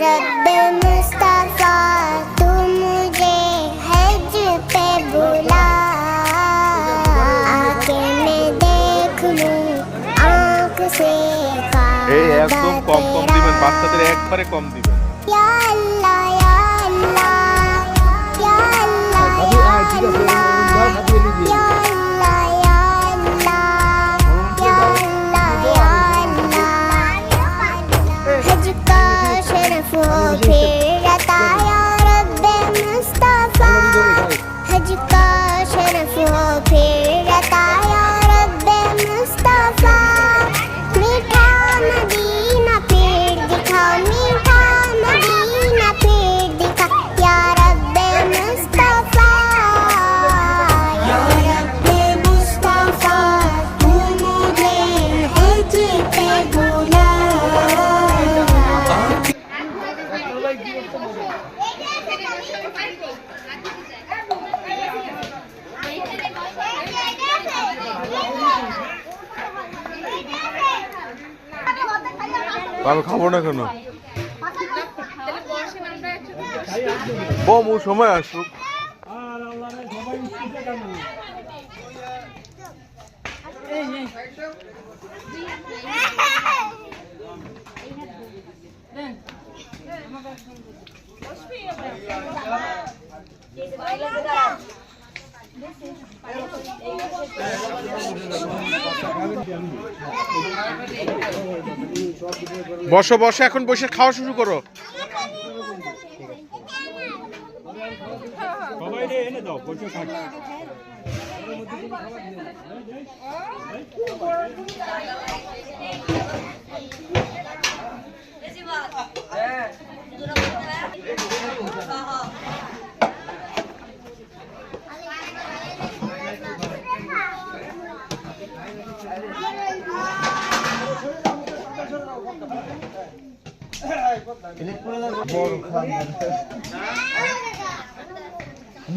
रब मुस्तफा तू मुझे हज पे बुला आके मैं देख लूं आँख से এই একদম কম কম দিবেন, বাচ্চাদের একবারে কম দিবেন। या अल्लाह या अल्लाह या अल्लाह या अल्लाह या अल्लाह या अल्लाह या अल्लाह हज का शरफ हो फिर अता या रब मुस्तफा हज का शरफ हो फिर अता या रब मुस्तफा मीठा मदीना पेड़ दिखा मीठा मदीना पेड़ दिखा या रब मुस्तफा या रब मुस्तफा तू मुझे हज पे बुला আমি খাবো না কেন? বমু সময় আসুক। বসো বসো, এখন বসে খাওয়া শুরু করো।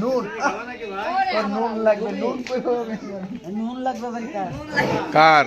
নুন লাগবে নুন লাগবে ভাই কার? আর